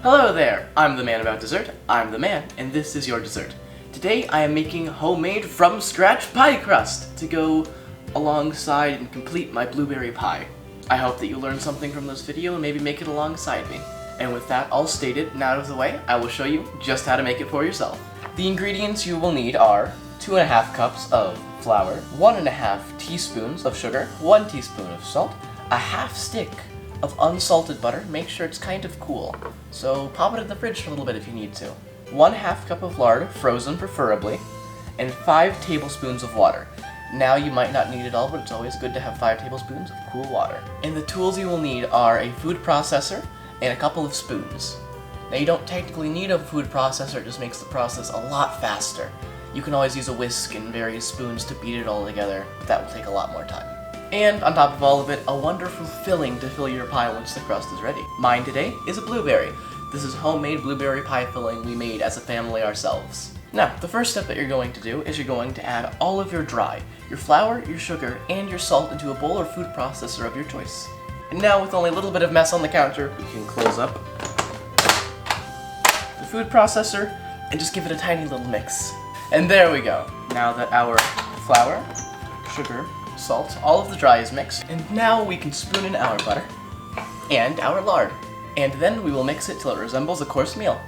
Hello there, I'm the man about dessert, I'm the man, and this is your dessert. Today I am making homemade from scratch pie crust to go alongside and complete my blueberry pie. I hope that you learned something from this video and maybe make it alongside me. And with that all stated and out of the way, I will show you just how to make it for yourself. The ingredients you will need are 2½ cups of flour, 1½ teaspoons of sugar, 1 teaspoon of salt, a half stick of unsalted butter. Make sure it's kind of cool, so pop it in the fridge for a little bit if you need to. 1/2 cup of lard, frozen preferably, and 5 tablespoons of water. Now you might not need it all, but it's always good to have 5 tablespoons of cool water. And the tools you will need are a food processor and a couple of spoons. Now you don't technically need a food processor, it just makes the process a lot faster. You can always use a whisk and various spoons to beat it all together, but that will take a lot more time. And on top of all of it, a wonderful filling to fill your pie once the crust is ready. Mine today is a blueberry. This is homemade blueberry pie filling we made as a family ourselves. Now, the first step that you're going to do is you're going to add all of your flour, your sugar, and your salt into a bowl or food processor of your choice. And now, with only a little bit of mess on the counter, we can close up the food processor and just give it a tiny little mix. And there we go. Now that our flour, sugar, salt, all of the dry is mixed, and now we can spoon in our butter and our lard. And then we will mix it till it resembles a course meal.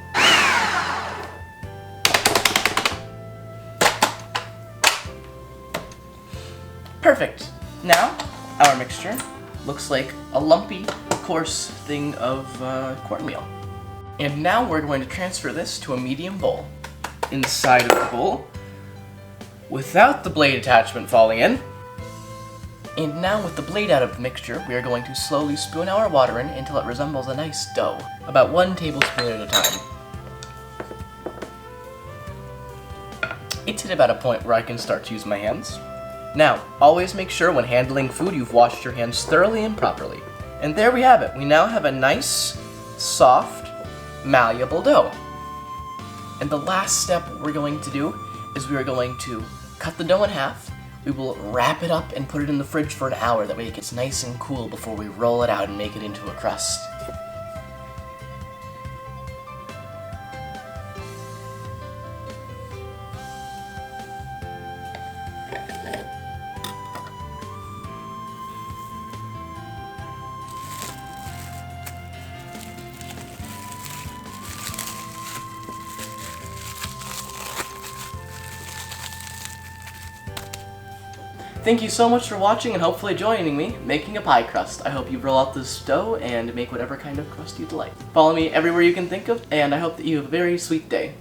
Perfect! Now, our mixture looks like a lumpy, coarse thing of cornmeal. And now we're going to transfer this to a medium bowl. Inside of the bowl, without the blade attachment falling in. And now with the blade out of the mixture, we are going to slowly spoon our water in until it resembles a nice dough. About 1 tablespoon at a time. It's at about a point where I can start to use my hands. Now, always make sure when handling food you've washed your hands thoroughly and properly. And there we have it. We now have a nice, soft, malleable dough. And the last step we're going to do is we are going to cut the dough in half. We will wrap it up and put it in the fridge for an hour. That way it gets nice and cool before we roll it out and make it into a crust. Thank you so much for watching and hopefully joining me making a pie crust. I hope you roll out this dough and make whatever kind of crust you'd like. Follow me everywhere you can think of, and I hope that you have a very sweet day.